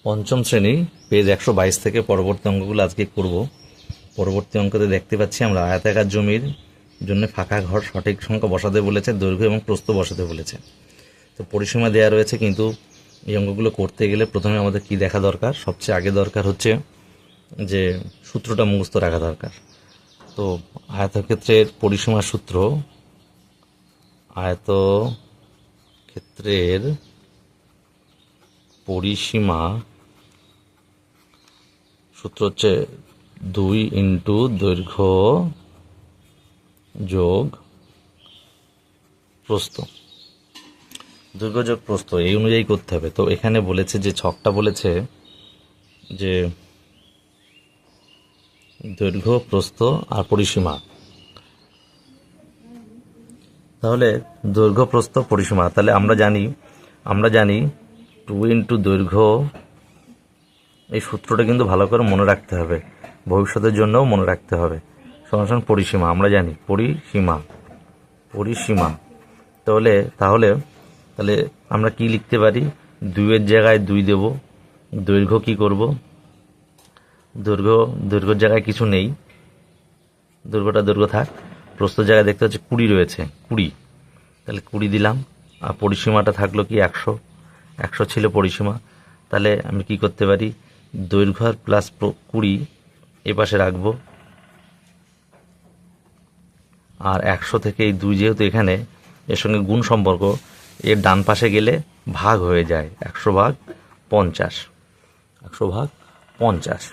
পঞ্চম শ্রেণী পেজ 122 থেকে পরবর্তী অঙ্কগুলো আজকে করব। পরবর্তী অঙ্কতে দেখতে পাচ্ছি আমরা আয়তাকার জমির জন্য ফাঁকা ঘর সঠিক সংখ্যা বসাতে বলেছে, দৈর্ঘ্য এবং প্রস্থ বসাতে বলেছে। তো পরিসীমা দেওয়া রয়েছে, কিন্তু এই অঙ্কগুলো করতে গেলে প্রথমে আমাদের কি দেখা দরকার? সবচেয়ে আগে দরকার হচ্ছে যে সূত্রটা মুখস্থ রাখা দরকার। তো আয়তক্ষেত্রের পরিসীমার সূত্র, আয়তক্ষেত্রের পরিসীমা সূত্র হচ্ছে 2 ইন্টু দৈর্ঘ্য যোগ প্রস্থ। দৈর্ঘ্য যোগ প্রস্থ এই অনুযায়ী করতে হবে। তো এখানে বলেছে যে ছকটা বলেছে যে দৈর্ঘ্য, প্রস্থ আর পরিসীমা। তাহলে দৈর্ঘ্য, প্রস্থ, পরিসীমা, তাহলে আমরা জানি 2 ইন্টু দৈর্ঘ্য, এই সূত্রটা কিন্তু ভালো করে মনে রাখতে হবে, ভবিষ্যতের জন্যও মনে রাখতে হবে। সমান পরিসীমা, আমরা জানি পরিসীমা। তাহলে আমরা কি লিখতে পারি? 2 এর জায়গায় 2 দেব। দৈর্ঘ্য কি করব? দৈর্ঘ্যের জায়গায় কিছু নেই, দৈর্ঘ্য থাক। প্রস্থের জায়গায় দেখতে হচ্ছে 20 রয়েছে, 20, তাহলে 20 দিলাম। আর পরিসীমাটা থাকলো কি 100 ছিল পরিসীমা। তাহলে আমি কি করতে পারি? দৈর্ঘ্য প্লাস 20 এ পাশে রাখবো, আর 100 থেকে এই 2 যেহেতু এখানে এর সঙ্গে গুণ সম্পর্ক, এর ডান পাশে গেলে ভাগ হয়ে যায়, 100 ভাগ 50।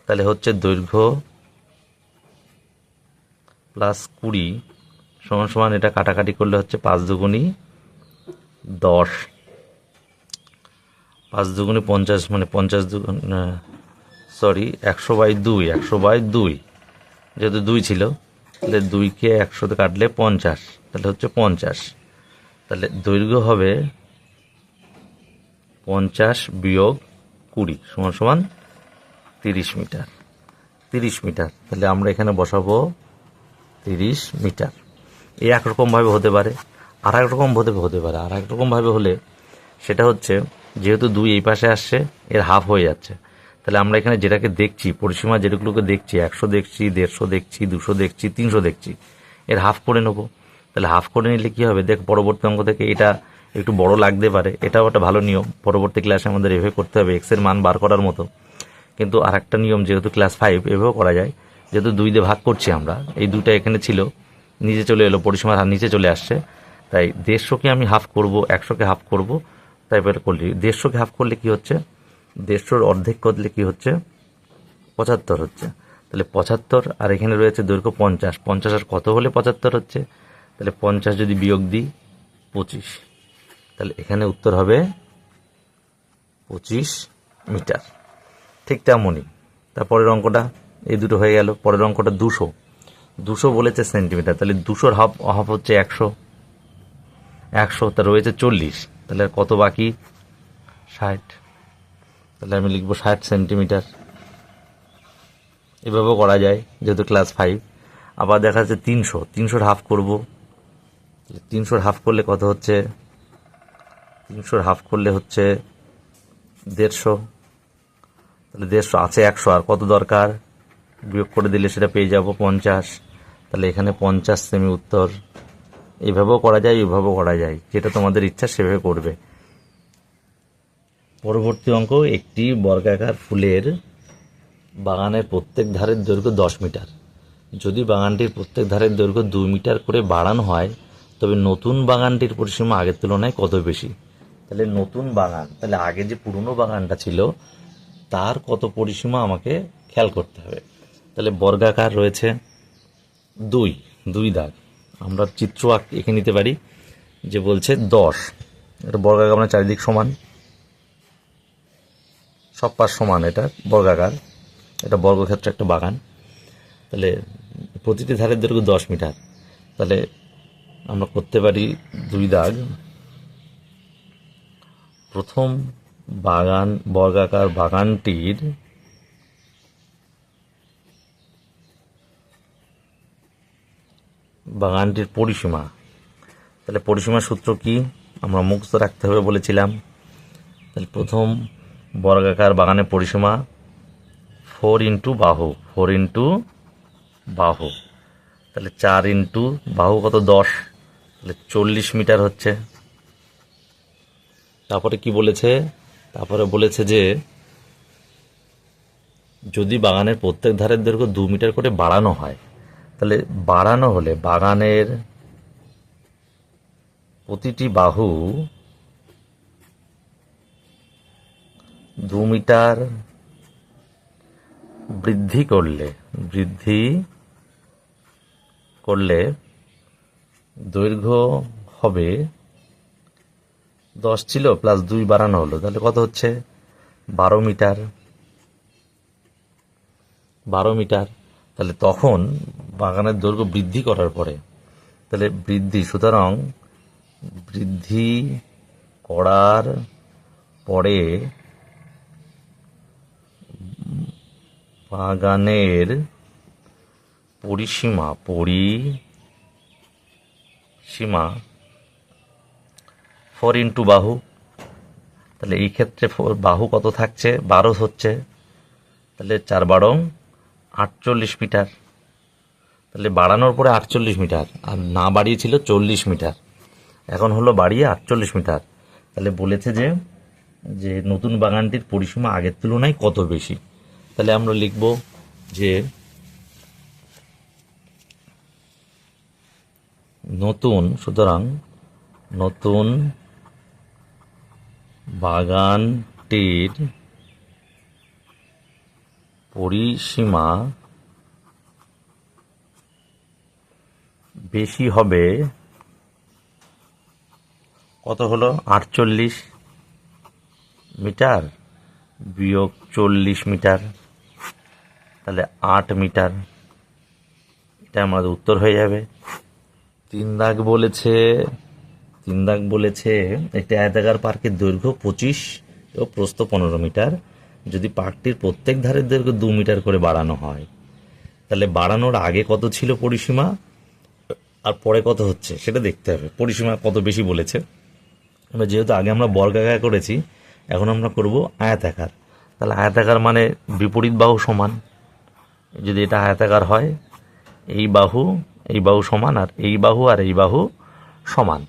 তাহলে হচ্ছে দৈর্ঘ্য প্লাস 20 সমান এটা কাটাকাটি করলে হচ্ছে 5 দুগুণী 10, 5 দুগুণী 50, মানে 50 দুগুণ 100/2, যেহেতু 2 ছিল, তাহলে 2কে 100তে কাটলে 50, তাহলে হচ্ছে 50। তাহলে দৈর্ঘ্য হবে 50 বিয়োগ 20 সমান 30 মিটার। তাহলে আমরা এখানে বসাবো 30 মিটার। এই একরকমভাবে হতে পারে, আর এক রকমভাবে হলে সেটা হচ্ছে, যেহেতু 2 এই পাশে আসছে, এর হাফ হয়ে যাচ্ছে। তাহলে আমরা এখানে যেটাকে দেখছি, পরিসীমা যেগুলোকে দেখছি, 100 দেখছি, 150 দেখছি, 200 দেখছি, 300 দেখছি, এর হাফ করে নেবো। তাহলে হাফ করে নিলে কি হবে? দেখ, পরবর্তী অঙ্ক থেকে এটা একটু বড় লাগতে পারে, এটাও একটা ভালো নিয়ম, পরবর্তী ক্লাসে আমাদের এভাবে করতে হবে এক্স এর মান বার করার মতো। কিন্তু আর একটা নিয়ম, যেহেতু ক্লাস 5, এভাবেও করা যায়। যেহেতু 2 দিয়ে ভাগ করছি আমরা, এই 2টা এখানে ছিল, নিচে চলে এলো, পরিসীমার নিচে চলে আসছে, তাই 150কে আমি হাফ করব, 100কে হাফ করব। তাই করলি 150কে হাফ করলে কি হচ্ছে? 150-র অর্ধেক করলে কি হচ্ছে? 75 হচ্ছে। তাহলে 75, আর এখানে রয়েছে দৈর্ঘ্য 50 আর কত হলে 75 হচ্ছে? তাহলে 50 যদি বিয়োগ দিই 25, তাহলে এখানে উত্তর হবে 25 মিটার। ঠিক তেমনই তারপরের অঙ্কটা, এই দুটো হয়ে গেল। পরের অঙ্কটা 200 বলেছে সেন্টিমিটার, তাহলে 200-র হাফ হচ্ছে 100, তা রয়েছে 40, তাহলে কত বাকি? 60, তাহলে আমি লিখবো 60 সেন্টিমিটার। এভাবেও করা যায়, যেহেতু ক্লাস 5। আবার দেখা যাচ্ছে 300-র হাফ করব। 300-র হাফ করলে কত হচ্ছে? 300-র হাফ করলে হচ্ছে 150, তাহলে 150 আছে 100, আর কত দরকার? বিয়োগ করে দিলে সেটা পেয়ে যাব 50, তাহলে এখানে 50 সেমি উত্তর। এইভাবেও করা যায়, এইভাবেও করা যায়, যেটা তোমাদের ইচ্ছা সেভাবে করবে। পরবর্তী অঙ্ক, একটি বর্গাকার ফুলের বাগানের প্রত্যেক ধারের দৈর্ঘ্য 10 মিটার। যদি বাগানটির প্রত্যেক ধারের দৈর্ঘ্য 2 মিটার করে বাড়ানো হয়, তবে নতুন বাগানটির পরিসীমা আগের তুলনায় কত বেশি? তাহলে নতুন বাগান, তাহলে আগে যে পুরনো বাগানটা ছিল তার কত পরিসীমা আমাকে খেয়াল করতে হবে। তাহলে বর্গাকার রয়েছে 2 দাগ, আমরা চিত্র এঁকে নিতে পারি, যে বলছে 10, এটা বর্গাকার, মানে চারিদিক সমান, সব পাশ সমান, এটা বর্গাকার, এটা বর্গক্ষেত্র একটা বাগান। তাহলে প্রতিটি ধারের দৈর্ঘ্য 10 মিটার, তাহলে আমরা করতে পারি 2 দাগ। প্রথম বর্গাকার বাগানটির পরিসীমা। তাহলে পরিসীমার সূত্র কি? আমরা মুখস্থ রাখতে হবে বলেছিলাম। তাহলে প্রথম বর্গাকার বাগানের পরিসীমা 4 ইন্টু বাহু, 4 ইন্টু বাহু, তাহলে 4 ইন্টু বাহু কত 10, তাহলে 40 মিটার হচ্ছে। তারপরে কি বলেছে, তারপরে বলেছে যে যদি বাগানের প্রত্যেক ধারের দৈর্ঘ্য 2 মিটার করে বাড়ানো হয়, তাহলে বাড়ানো হলে বাগানের প্রতিটি বাহু 2 মিটার বৃদ্ধি করলে দৈর্ঘ্য হবে 10 ছিল প্লাস 2 বাড়ানো হলো, তাহলে কত হচ্ছে 12 মিটার। 12 মিটার, তাহলে তখন বাগানের দৈর্ঘ্য বৃদ্ধি করার পরে, তাহলে সুতরাং বৃদ্ধি করার পরে বাগানের পরিসীমা 4 ইন্টু বাহু, তাহলে এই ক্ষেত্রে বাহু কত থাকছে 12 হচ্ছে, তাহলে 4 12 48 মিটার। তাহলে বাড়ানোর পরে 48 মিটার, আর না বাড়িয়েছিল 40 মিটার, এখন হলো বাড়িয়ে 48 মিটার। তাহলে বলেছে যে নতুন বাগানটির পরিসীমা আগের তুলনায় কত বেশি। তাহলে আমরা লিখব যে সুতরাং নতুন বাগানটির পরিসীমা বেশি হবে, কত হলো 48 মিটার বিয়োগ 40 মিটার, তাহলে 8 মিটার। এটা আমাদের উত্তর হয়ে যাবে। 3 দাগ বলেছে একটি আয়তাকার পার্কের দৈর্ঘ্য 25 ও প্রস্থ 15 মিটার, যদি পার্কটির প্রত্যেক ধারের দৈর্ঘ্য 2 মিটার করে বাড়ানো হয়, তাহলে বাড়ানোর আগে কত ছিল পরিসীমা আর পরে কত হচ্ছে সেটা দেখতে হবে। পরিসীমা কত বেশি বলেছে, এবার যেহেতু আগে আমরা বর্গাকার করেছি, এখন আমরা করব আয়তাকার। তাহলে আয়তাকার মানে বিপরীত বাহু সমান, যদি এটা আয়তাকার হয় এই বাহু সমান, আর এই বাহু সমান।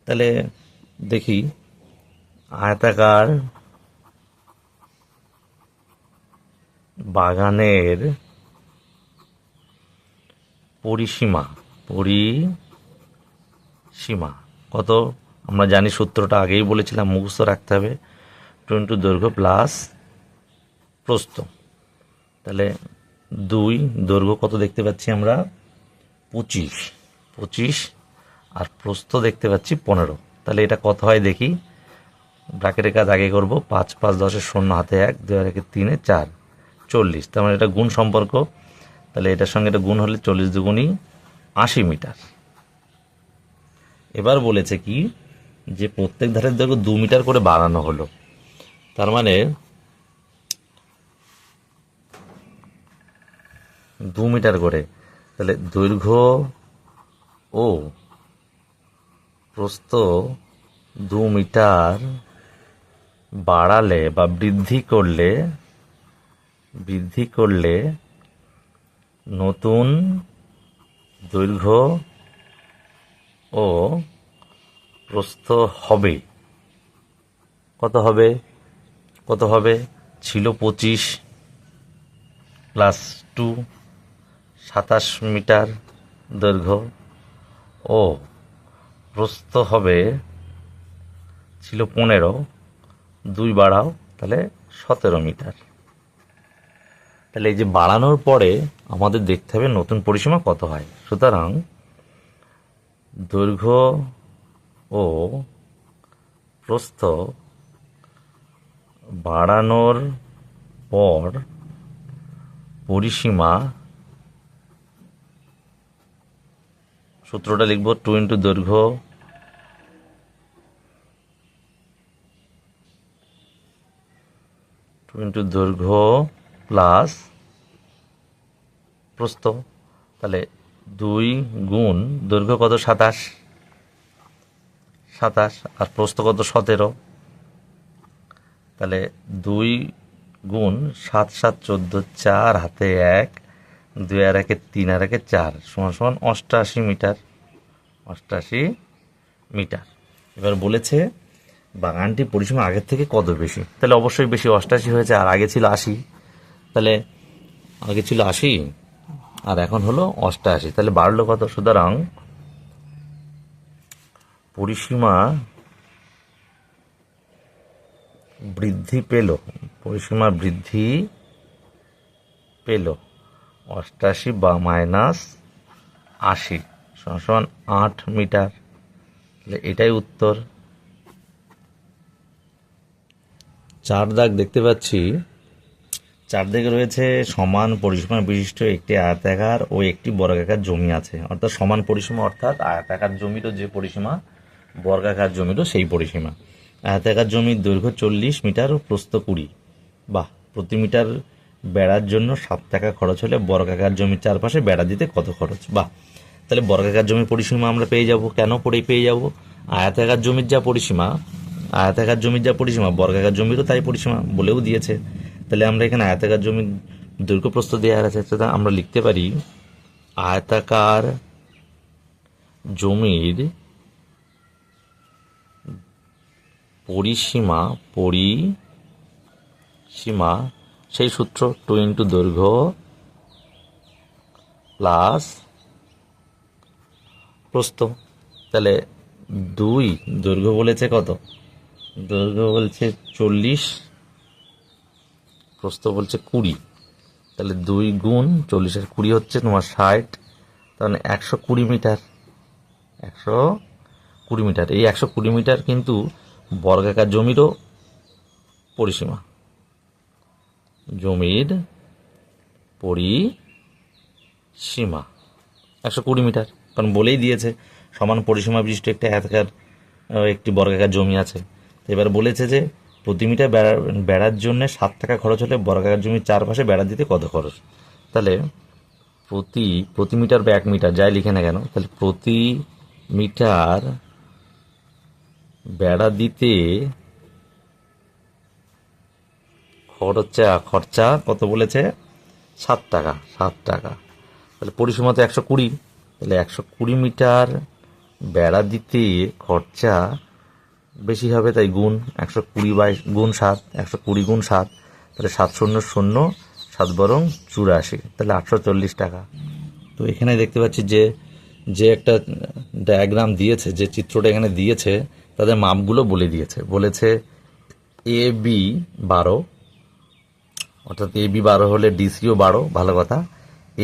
তাহলে দেখি আয়তাকার বাগানের পরিসীমা কত, আমরা জানি সূত্রটা আগেই বলেছিলাম, মুখস্থ রাখতে হবে। 2 ইন্টু দৈর্ঘ্য প্লাস প্রস্থ, তাহলে 2 দৈর্ঘ্য কত দেখতে পাচ্ছি আমরা 25, আর প্রস্থ দেখতে পাচ্ছি 15। তাহলে এটা কত হয় দেখি, ব্র্যাকেটের কাজ আগে করব। 5 5 10 0 হাতে 1, 2 আর 1 3 4, 40। তার মানে এটা গুণ সম্পর্ক, তাহলে এটার সঙ্গে এটা গুণ হলে 40 দুগুণই 80 মিটার। এবার বলেছে কি যে প্রত্যেক ধারের দৈর্ঘ্য 2 মিটার করে বাড়ানো হলো, তার মানে 2 মিটার করে, তাহলে দৈর্ঘ্য ও প্রস্থ 2 মিটার বাড়ালে বা বৃদ্ধি করলে নতুন দৈর্ঘ্য ও প্রস্থ হবে কত হবে ছিল 25 প্লাস 2 27 মিটার দৈর্ঘ্য, ও প্রস্থ হবে ছিল 15, 2 বাড়াও তাহলে 17 মিটার। তাহলে এই যে বাড়ানোর পরে আমাদের দেখতে হবে নতুন পরিসীমা কত হয়। সুতরাং দৈর্ঘ্য ও প্রস্থ বাড়ানোর পর পরিসীমা, সূত্রটা লিখব 2 ইন্টু দৈর্ঘ্য প্লাস প্রস্থ, তাহলে 2 গুণ দৈর্ঘ্য কত 27, 27, আর প্রস্থ কত 17। তাহলে 2 গুণ 7 7 14, 4 হাতে 1, 2 আর 1 3 আর 1 4 সমান সমান 88 মিটার। 88 মিটার। এবার বলেছে বাগানটি পরিসীমা আগের থেকে কত বেশি, তাহলে অবশ্যই বেশি, 88 হয়েছে, আর আগে ছিল 80। তাহলে আগে ছিল 80 আর এখন হলো 88, তাহলে বাড়লো কত? সুতরাং পরিসীমা বৃদ্ধি পেল, পরিসীমা বৃদ্ধি পেল 88 বা -80 সমান 8 মিটার। তাহলে এটাই উত্তর। 4 দাগ দেখতে পাচ্ছি, 4 দিকে রয়েছে সমান পরিসীমা বিশিষ্ট একটি আয়তাকার ও একটি বর্গাকার জমি আছে। অর্থাৎ সমান পরিসীমা অর্থাৎ আয়তাকার জমিরও যে পরিসীমা, বর্গাকার জমিরও সেই পরিসীমা। আয়তাকার জমির দৈর্ঘ্য 40 মিটার ও প্রস্থ 20। বাহ, প্রতি মিটার বেড়ার জন্য 7 টাকা খরচ হলে বর্গাকার জমির চারপাশে বেড়া দিতে কত খরচ? বাহ, তাহলে বর্গাকার জমির পরিসীমা আমরা পেয়ে যাব। কেন পেয়ে যাব? আয়তাকার জমির যা পরিসীমা, আয়তাকার জমির যা পরিসীমা বর্গাকার জমিরও তাই পরিসীমা বলেও দিয়েছে। তাহলে আমরা এখানে আয়তাকার জমির দৈর্ঘ্য প্রস্থ দেওয়া আছে, আমরা লিখতে পারি আয়তাকার জমির পরিসীমা সেই সূত্র 2 ইন্টু দৈর্ঘ্য প্লাস প্রস্থ। তাহলে 2 দৈর্ঘ্য বলেছে কত? দৈর্ঘ্য বলছে 40, প্রস্থ বলছে 20। তাহলে 2 গুণ 40 আর 20 হচ্ছে তোমার 60, তাহলে 120 মিটার। 120 মিটার। এই 120 মিটার কিন্তু বর্গাকার জমিরও পরিসীমা, জমির পরিসীমা 120 মিটার, কারণ বলেই দিয়েছে সমান পরিসীমা বিশিষ্ট একটি আয়তাকার একটি বর্গাকার জমি আছে। এবার বলেছে যে প্রতি মিটার বেড়ার জন্য 7 টাকা খরচ হলে বর্গাকার জমির চারপাশে বেড়া দিতে কত খরচ? তাহলে প্রতি মিটার বা 1 মিটার যাই লিখে না কেন, তাহলে প্রতি মিটার বেড়া দিতে খরচা কত বলেছে? 7 টাকা। 7 টাকা। তাহলে পরিসীমা তো 120, তাহলে 120 মিটার বেড়া দিতে খরচা বেশি হবে, তাই গুণ 120 বাই গুণ 7, 120 গুণ 7, তাহলে 7 শূন্য 0, 7 বরং 84, তাহলে 840 টাকা। তো এখানে দেখতে পাচ্ছি যে একটা ডায়াগ্রাম দিয়েছে, যে চিত্রটা এখানে দিয়েছে, তাদের মাপগুলো বলে দিয়েছে। বলেছে AB 12, অর্থাৎ AB 12 হলে DCও 12, ভালো কথা।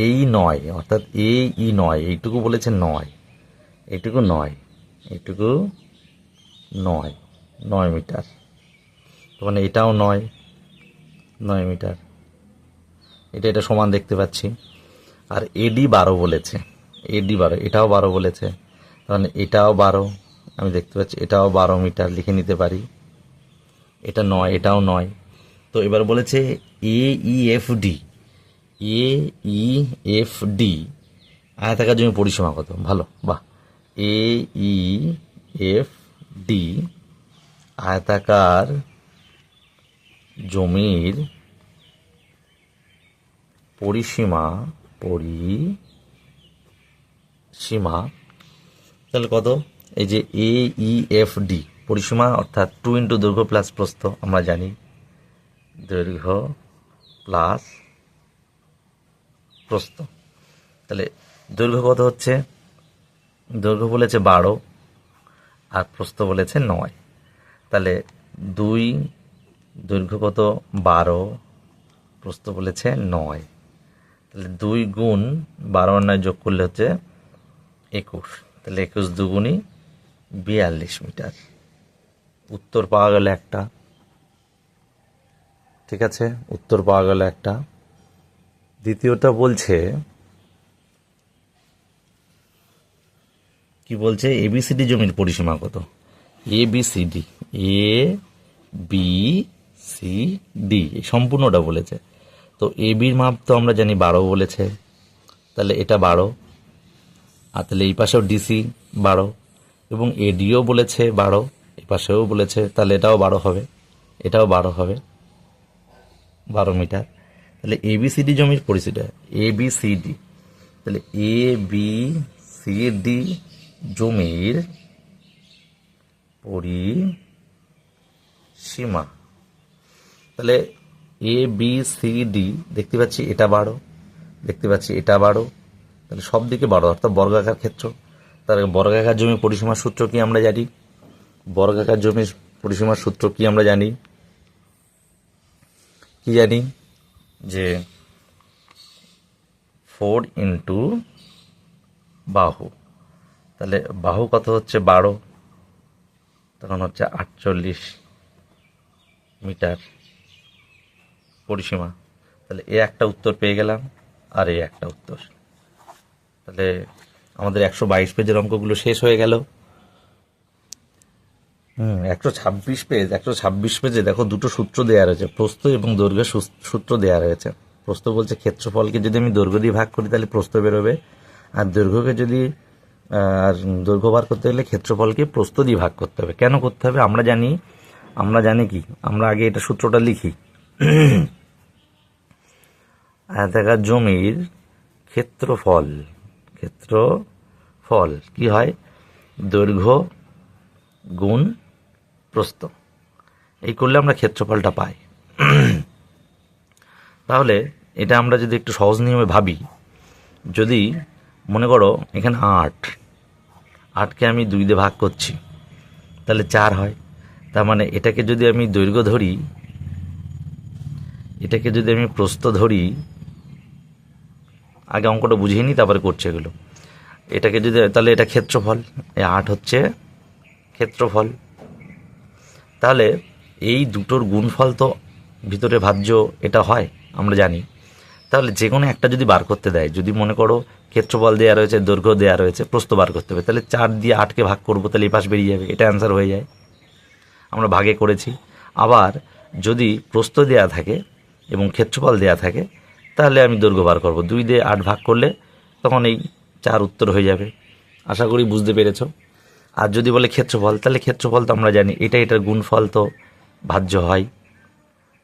এই 9, অর্থাৎ এই 9, এইটুকু বলেছে 9, এইটুকু 9, এইটুকু 9 মিটার। মানে এটাও 9 মিটার, এটা সমান দেখতে পাচ্ছি। আর AD 12 বলেছে, AD 12, এটাও 12 বলেছে, মানে এটাও 12, আমি দেখতে পাচ্ছি এটাও 12 মিটার, লিখে নিতে পারি। এটা 9, এটাও 9। তো এবার বলেছে AEFD আয়তাকার জমির পরিসীমা কত? ভালো, বাহ। AEFD আয়তাকার জমির পরিসীমা তাহলে কত? এই যে AEFD পরিসীমা অর্থাৎ 2 ইন্টু দৈর্ঘ্য প্লাস প্রস্থ, আমরা জানি দৈর্ঘ্য প্লাস প্রস্থ। তাহলে দৈর্ঘ্য কত হচ্ছে? দৈর্ঘ্য বলেছে 12 আর প্রস্থ বলেছে 9। তাহলে 2 দৈর্ঘ্য কত? 12, প্রস্থ বলেছে 9। তাহলে 2 গুণ 12 আর 9 যোগ করলে হচ্ছে 21। তাহলে 21 দুগুণই 42 মিটার। উত্তর পাওয়া গেল একটা। ঠিক আছে, উত্তর পাওয়া গেল একটা। দ্বিতীয়টা বলছে কি বলছে? ABCD জমির পরিসীমা কত? ABCD সম্পূর্ণটা বলেছে। তো ABর মাপ তো আমরা জানি 12 বলেছে, তাহলে এটা 12, আর তাহলে এই পাশেও DC 12, এবং এডিও বলেছে 12, এপাশেও বলেছে, তাহলে এটাও 12 হবে, এটাও 12 হবে, 12 মিটার। তাহলে এবিসিডি জমির পরিসীমা, এবিসিডি, তাহলে এবিসিডি জমির পরিসীমা, তাহলে এবিসিডি দেখতে পাচ্ছি এটা 12, দেখতে পাচ্ছি এটা 12, তাহলে সব দিকে 12, অর্থাৎ বর্গাকার ক্ষেত্র। তাহলে বর্গাকার জমির পরিসীমার সূত্র কি আমরা জানি? বর্গাকার জমির পরিসীমার সূত্র কি আমরা জানি? কি জানি? যে 4 ইন্টু বাহু, তাহলে বাহু কত হচ্ছে 12, তখন হচ্ছে 48 মিটার পরিসীমা। তাহলে এ একটা উত্তর পেয়ে গেলাম, আর এ একটা উত্তর। তাহলে আমাদের 122 পেজের অঙ্কগুলো শেষ হয়ে গেল। 126 পেজে দেখো দুটো সূত্র দেওয়া রয়েছে, প্রস্থ এবং দৈর্ঘ্যের সূত্র দেওয়া রয়েছে। প্রস্থ বলছে ক্ষেত্রফলকে যদি আমি দৈর্ঘ্য দিয়ে ভাগ করি তাহলে প্রস্থ বেরোবে, আর দৈর্ঘ্যকে যদি দৈর্ঘ্য বার করতে গেলে ক্ষেত্রফলকে প্রস্থ দিয়ে ভাগ করতে হবে। কেন করতে হবে? আমরা জানি কি, আমরা আগে এটা সূত্রটা লিখি। আয়তাকার জমির ক্ষেত্রফল কি হয়? দৈর্ঘ্য গুণ প্রস্থ, এই করলে আমরা ক্ষেত্রফলটা পাই। তাহলে এটা আমরা যদি একটু সহজ নিয়মে ভাবি, যদি মনে করো এখানে 8কে আমি 2 দিয়ে ভাগ করছি, তাহলে 4 হয়। তার মানে এটাকে যদি আমি দৈর্ঘ্য ধরি, এটাকে যদি আমি প্রস্থ ধরি, আগে অঙ্কটা বুঝিয়ে নিই তারপরে করছে এগুলো। এটাকে যদি, তাহলে এটা ক্ষেত্রফল, এই 8 হচ্ছে ক্ষেত্রফল। তাহলে এই দুটোর গুণফল তো ভিতরে ভাজ্য এটা হয়, আমরা জানি। তাহলে যে কোনো একটা যদি বার করতে দেয়, যদি মনে করো ক্ষেত্রফল দেওয়া রয়েছে, দৈর্ঘ্য দেওয়া রয়েছে, প্রস্থ বার করতে হবে, তাহলে 4 দিয়ে 8কে ভাগ করবো, তাহলে এই পাশ বেরিয়ে যাবে, এটা অ্যান্সার হয়ে যায়। আমরা ভাগে করেছি। আবার যদি প্রস্থ দেওয়া থাকে এবং ক্ষেত্রফল দেওয়া থাকে, তাহলে আমি দৈর্ঘ্য বার করব, 2 দিয়ে 8 ভাগ করলে তখন এই 4 উত্তর হয়ে যাবে। আশা করি বুঝতে পেরেছ। আর যদি বলে ক্ষেত্রফল, তাহলে ক্ষেত্রফল তো আমরা জানি এটার গুণফল তো ভাজ্য হয়,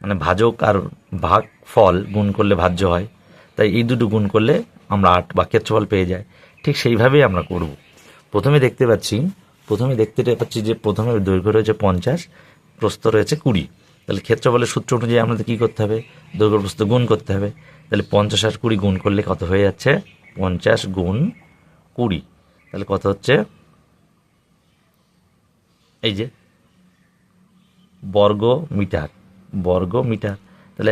মানে ভাজক আর ভাগ ফল গুণ করলে ভাজ্য হয়, তাই এই দুটো গুণ করলে আমরা 8 বা ক্ষেত্রফল পেয়ে যাই। ঠিক সেইভাবেই আমরা করব। প্রথমে দেখতে পাচ্ছি যে প্রথমে দৈর্ঘ্য রয়েছে 50, প্রস্থ রয়েছে 20। তাহলে ক্ষেত্রফলের সূত্র অনুযায়ী আমাদের কী করতে হবে? দৈর্ঘ্য প্রস্থ গুণ করতে হবে। তাহলে 50 আর 20 গুণ করলে কত হয়ে যাচ্ছে? 50 গুণ 20, তাহলে কত হচ্ছে? এই যে বর্গ মিটার, তাহলে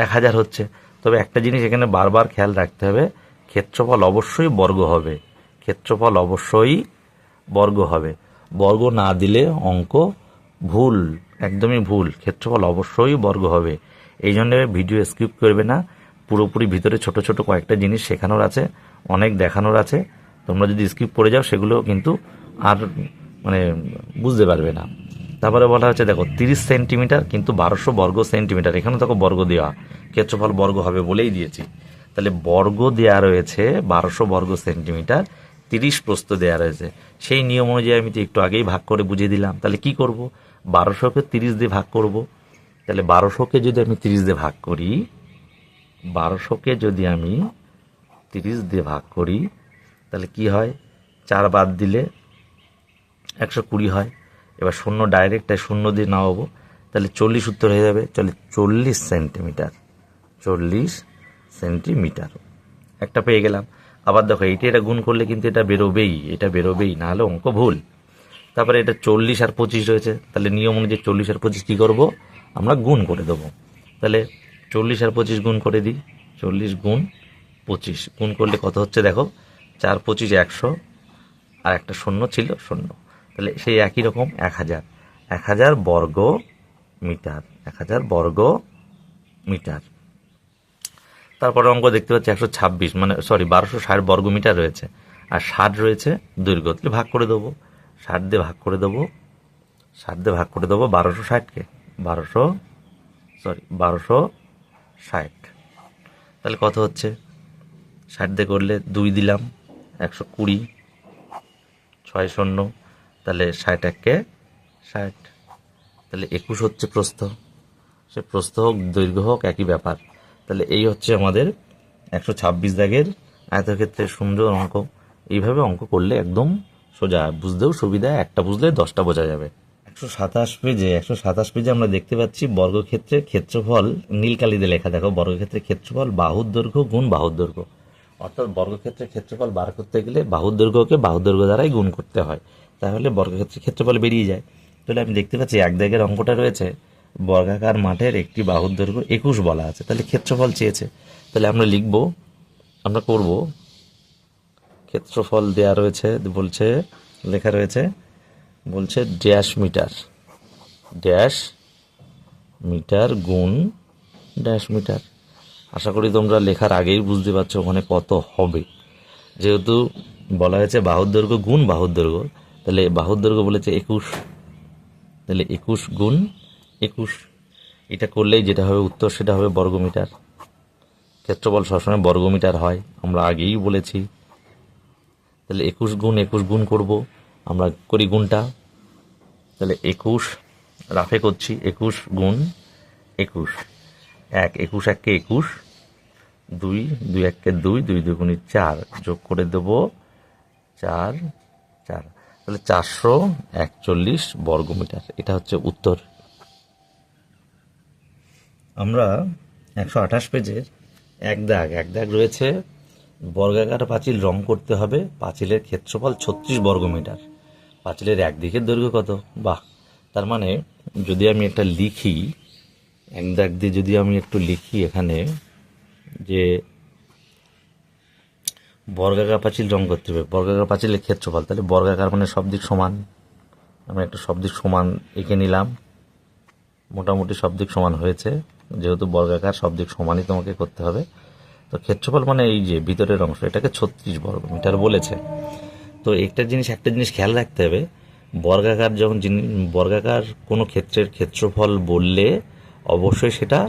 1000 হচ্ছে। তবে একটা জিনিস এখানে বারবার খেয়াল রাখতে হবে, ক্ষেত্রফল অবশ্যই বর্গ হবে, বর্গ না দিলে অঙ্ক ভুল, একদমই ভুল। ক্ষেত্রফল অবশ্যই বর্গ হবে। এই জন্য ভিডিও স্কিপ করবে না, পুরোপুরি ভিতরে ছোট ছোট কয়েকটা জিনিস শেখানোর আছে, অনেক দেখানোর আছে। তোমরা যদি স্কিপ করে যাও সেগুলো কিন্তু আর মানে বুঝতে পারবে না। তারপরে বলা হচ্ছে দেখো 30 সেন্টিমিটার কিন্তু 1200 বর্গ সেন্টিমিটার, এখানে দেখো বর্গ দেওয়া, ক্ষেত্রফল বর্গ হবে বলেই দিয়েছি। তাহলে বর্গ দেওয়া রয়েছে 1200 বর্গ সেন্টিমিটার, 30 প্রস্থ দেওয়া রয়েছে। সেই নিয়ম অনুযায়ী আমি তো একটু আগেই ভাগ করে বুঝিয়ে দিলাম। তাহলে কি করব? 1200কে 30 দিয়ে ভাগ করব। তাহলে 1200কে যদি আমি 30 দিয়ে ভাগ করি, 1200কে যদি আমি 30 দিয়ে ভাগ করি, তাহলে কি হয়? 4 বাদ দিলে 120 হয়। এবার শূন্য ডাইরেক্ট, তাই শূন্য দিয়ে নামাবো, তাহলে 40 উত্তর হয়ে যাবে। চলে 40 সেন্টিমিটার একটা পেয়ে গেলাম। আবার দেখো এটা গুণ করলে কিন্তু এটা বেরোবেই, না হলে অঙ্ক ভুল। তারপরে এটা 40 আর 25 রয়েছে, তাহলে নিয়ম অনুযায়ী 40 আর 25 কী করবো? আমরা গুণ করে দেবো। তাহলে 40 আর 25 গুণ করে দিই, 40 গুণ 25 গুণ করলে কত হচ্ছে দেখো? 4 25 100, আর একটা শূন্য ছিল, শূন্য। তাহলে সেই একই রকম 1000 বর্গ মিটার। তারপরে অঙ্ক দেখতে পাচ্ছি 126, মানে 1260 বর্গ মিটার রয়েছে, আর 60 রয়েছে দৈর্ঘ্য। তাহলে ভাগ করে দেবো, 60 দিয়ে ভাগ করে দেবো 1260কে, 1260। তাহলে কত হচ্ছে? 60 দিয়ে করলে 2 দিলাম, 120, 6 শূন্য, তাহলে 60 তাহলে 21 হচ্ছে প্রস্থ, সে প্রস্থ হোক দৈর্ঘ্য হোক একই ব্যাপার। তাহলে এই হচ্ছে আমাদের 126 দাগের আয়তক্ষেত্রের সুন্দর অঙ্ক। এইভাবে অঙ্ক করলে একদম সোজা, বুঝতেও সুবিধা, একটা বুঝলে 10টা বোঝা যাবে। 127 পেজে আমরা দেখতে পাচ্ছি বর্গক্ষেত্রের ক্ষেত্রফল নীল কালিতে লেখা। দেখো, বর্গক্ষেত্রের ক্ষেত্রফল বাহুর দৈর্ঘ্য গুণ বাহুর দৈর্ঘ্য। অর্থাৎ বর্গক্ষেত্রের ক্ষেত্রফল বার করতে গেলে বাহুর দৈর্ঘ্যকে বাহুর দৈর্ঘ্য দ্বারাই গুণ করতে হয়, তাহলে বর্গক্ষেত্রের ক্ষেত্রফল বেরিয়ে যায়। তাহলে আমি দেখতে পাচ্ছি এক দাগের অঙ্কটা রয়েছে, বর্গাকার মাঠের একটি বাহুর দৈর্ঘ্য 21 বলা আছে, তাহলে ক্ষেত্রফল চেয়েছে। তাহলে আমরা লিখব, আমরা করব, ক্ষেত্রফল দেয়া রয়েছে, বলছে লেখা রয়েছে, বলছে ড্যাশ মিটার গুণ ড্যাশ মিটার। আশা করি তোমরা লেখার আগেই বুঝতে পারছো ওখানে কত হবে। যেহেতু বলা হয়েছে বাহুর দৈর্ঘ্য গুণ বাহুর দৈর্ঘ্য, তাহলে বাহুর দৈর্ঘ্য বলেছে 21, তাহলে 21 গুণ 21, এটা করলেই যেটা হবে উত্তর সেটা হবে বর্গমিটার। ক্ষেত্রফল সবসময় বর্গমিটার হয়, আমরা আগেই বলেছি। তাহলে 21 গুণ করব, আমরা করি গুণটা। তাহলে 21 রাফে করছি, 21 গুণ 21, 21 একে 21, 2 একে 2, 2 দুগুণে 4, যোগ করে দেবো 4, তাহলে 441 বর্গমিটার। এটা হচ্ছে উত্তর। আমরা 128 পেজের এক দাগ রয়েছে, বর্গাকার পাঁচিল রং করতে হবে, পাঁচিলের ক্ষেত্রফল 36 বর্গমিটার। পাঁচিলের একদিকের দৈর্ঘ্য কত? বাহ, তার মানে যদি আমি একটা লিখি, এক দাগ দিয়ে যদি আমি একটু লিখি এখানে যে বর্গাকার পাঁচিল রং করতে হবে, বর্গাকার পাঁচিলের ক্ষেত্রফল, তাহলে বর্গাকার মানে সব দিক সমান, আমি একটা সব দিক সমান এঁকে নিলাম, মোটামুটি সব দিক সমান হয়েছে, যেহেতু বর্গাকার সব দিক সমানই তোমাকে করতে হবে। তো ক্ষেত্রফল মানে এই যে ভিতরের অংশ, এটাকে 36 বর্গমিটার বলেছে। তো একটা জিনিস খেয়াল রাখতে হবে, বর্গাকার কোনো ক্ষেত্রের ক্ষেত্রফল বললে অবশ্যই সেটা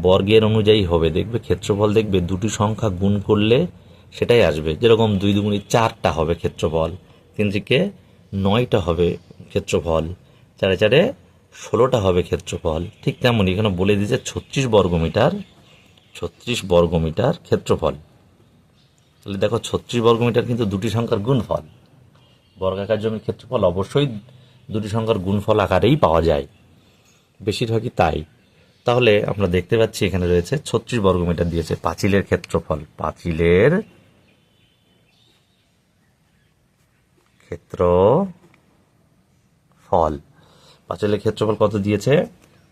বর্গের অনুযায়ী হবে। দেখবে ক্ষেত্রফল, দেখবে দুটি সংখ্যা গুণ করলে সেটাই আসবে। যেরকম 2 দুগুণে 4টা হবে ক্ষেত্রফল, 3 থেকে 9টা হবে ক্ষেত্রফল, 4 4 16টা হবে ক্ষেত্রফল। ঠিক তেমনই এখানে বলে দিয়েছে 36 বর্গমিটার ক্ষেত্রফল। তাহলে দেখো 36 বর্গমিটার কিন্তু দুটি সংখ্যার গুণফল। বর্গাকার জমির ক্ষেত্রফল অবশ্যই দুটি সংখ্যার গুণফল আকারেই পাওয়া যায়, বেশিরভাগই তাই। তাহলে আমরা দেখতে পাচ্ছি এখানে রয়েছে 36 বর্গমিটার দিয়েছে পাঁচিলের ক্ষেত্রফল। পাঁচিলের ক্ষেত্রফল কত দিয়েছে?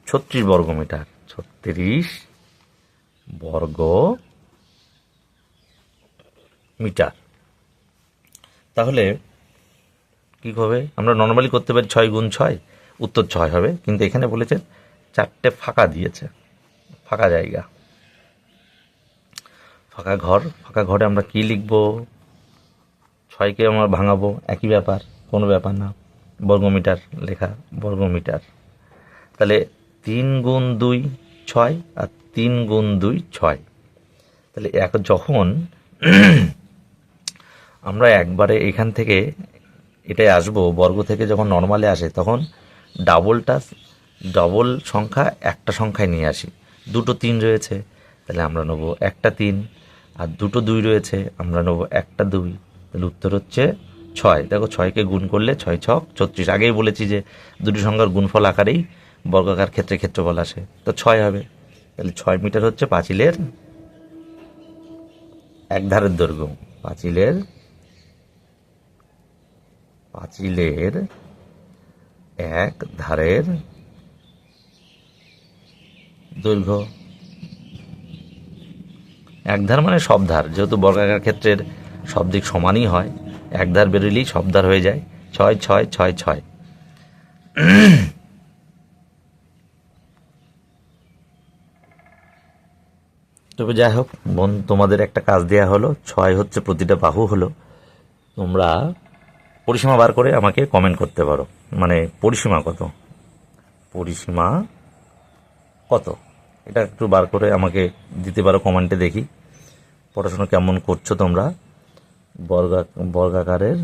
36 বর্গমিটার। 36 বর্গ মিটার। তাহলে কি হবে? আমরা নর্মালি করতে পারি 6 গুণ 6, উত্তর 6 হবে, কিন্তু এখানে বলেছে 4টে ফাঁকা দিয়েছে, ফাঁকা জায়গা, ফাঁকা ঘরে আমরা কি লিখব? 6কে আমরা ভাঙাবো, একই ব্যাপার, কোনো ব্যাপার না, বর্গমিটার লেখা, বর্গমিটার। তাহলে 3 গুণ 2 6, আর 3 গুণ 2 6। তাহলে যখন আমরা একবারে এখান থেকে এটাই আসবো, বর্গ থেকে যখন নর্মালে আসে তখন ডবল সংখ্যা একটা সংখ্যায় নিয়ে আসি। 2টো 3 রয়েছে, তাহলে আমরা নেব একটা 3, আর 2টো 2 রয়েছে, আমরা নেব একটা 2। তাহলে উত্তর হচ্ছে 6। দেখো 6কে গুণ করলে 6 6 36। আগেই বলেছি যে দুটি সংখ্যার গুণফল আকারেই বর্গাকার ক্ষেত্রে ক্ষেত্রফল আসে, তো 6 হবে। তাহলে 6 মিটার হচ্ছে পাঁচিলের এক ধারের দৈর্ঘ্য। পাঁচিলের এক ধারের দৈর্ঘ্য। এক ধার মানে সব ধার, যেহেতু বর্গাকার ক্ষেত্রের সব দিক সমানই হয়, এক ধার বেরোলেই সব ধার হয়ে যায়। 6 6 6 6। তবে যাই হোক বোন, তোমাদের একটা কাজ দেয়া হলো, 6 হচ্ছে প্রতিটা বাহু হলো। তোমরা পরিসীমা বার করে আমাকে কমেন্ট করতে পারো, মানে পরিসীমা কত এটা একটু বার করে আমাকে দিতে পারো কমেন্টে, দেখি পড়াশোনা কেমন করছো তোমরা। বর্গাকারের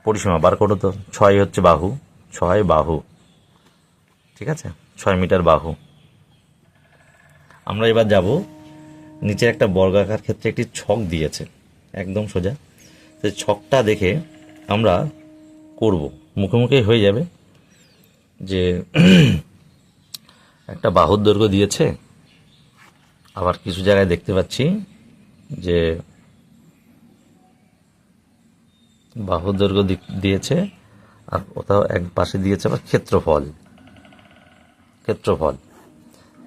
পরিসীমা বার করো তো। 6 হচ্ছে বাহু, 6 বাহু, ঠিক আছে, 6 মিটার বাহু। আমরা এবার যাব, নিচে একটা বর্গাকার ক্ষেত্রে একটি ছক দিয়েছে একদম সোজা, সেই ছকটা দেখে আমরা করব, মুখে মুখেই হয়ে যাবে যে একটা বাহুর দৈর্ঘ্য দিয়েছে, আবার কিছু জায়গায় দেখতে পাচ্ছি যে বাহুর দৈর্ঘ্য দিয়েছে, আর কোথাও এক পাশে দিয়েছে আবার ক্ষেত্রফল।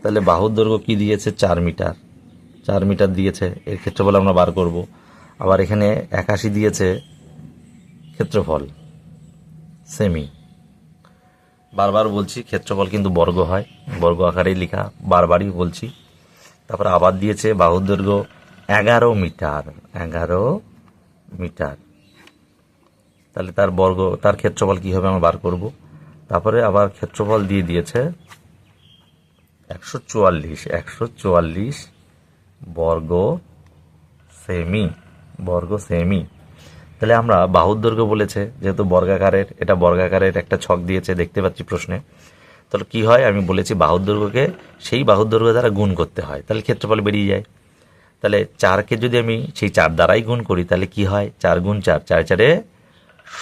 তাহলে বাহুর দৈর্ঘ্য কি দিয়েছে? 4 মিটার, 4 মিটার দিয়েছে, এর ক্ষেত্রফল আমরা বার করব। আবার এখানে 81 দিয়েছে ক্ষেত্রফল, সেমি। বারবার বলছি ক্ষেত্রফল কিন্তু বর্গ হয়, বর্গ আকারেই লেখা, বারবারই বলছি। তারপরে আবার দিয়েছে বাহুর দৈর্ঘ্য 11 মিটার, 11 মিটার। তাহলে তার ক্ষেত্রফল কি হবে আমরা বার করব। তারপরে আবার ক্ষেত্রফল দিয়ে দিয়েছে 144 বর্গ সেমি। তাহলে আমরা বাহুর দৈর্ঘ্য বলেছে, যেহেতু বর্গাকারের, এটা বর্গাকারের একটা ছক দিয়েছে দেখতে পাচ্ছি প্রশ্নে। তাহলে কি হয়, আমি বলেছি বাহুর দৈর্ঘ্যকে সেই বাহুর দৈর্ঘ্য দ্বারা গুণ করতে হয়, তাহলে ক্ষেত্রফল বেরিয়ে যায়। তাহলে 4কে যদি আমি সেই 4 দ্বারাই গুণ করি তাহলে কি হয়, 4 গুণ 4, 4 4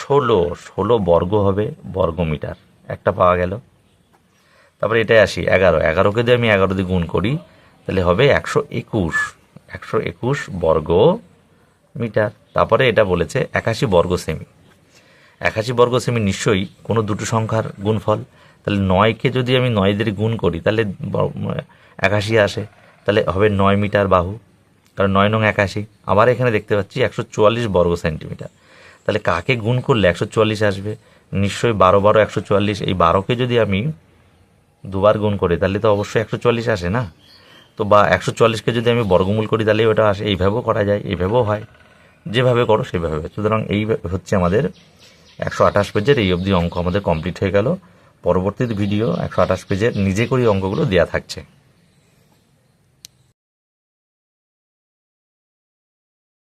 16 বর্গ হবে বর্গ মিটার, একটা পাওয়া গেল। তারপরে এটাই আসি 11কে যদি আমি 11 দিয়ে গুণ করি তাহলে হবে 121 বর্গ মিটার। তারপরে এটা বলেছে 81 বর্গ সেমি। 81 বর্গ সেমি নিশ্চয়ই কোনো দুটো সংখ্যার গুণফল। তাহলে 9কে যদি আমি 9 দিয়ে গুণ করি তাহলে 81 আসে, তাহলে হবে 9 মিটার বাহু, কারণ 9 নং 81। আবার এখানে দেখতে পাচ্ছি 144 বর্গ সেন্টিমিটার। তাহলে কাকে গুণ করলে 144 আসবে? নিশ্চয়ই 12 12 144। এই 12কে যদি আমি দুবার গুণ করি তাহলে তো অবশ্যই 144 আসে না। তো বা 144কে যদি আমি বর্গমূল করি তাহলে ওটা আসে। এইভাবেও করা যায়, এইভাবেও হয়, যেভাবে করো সেভাবে। সুতরাং এই হচ্ছে আমাদের 128 পেজের এই অবধি অঙ্ক আমাদের কমপ্লিট হয়ে গেল। পরবর্তী ভিডিও 128 পেজের নিজে করি অঙ্কগুলো দেওয়া থাকছে।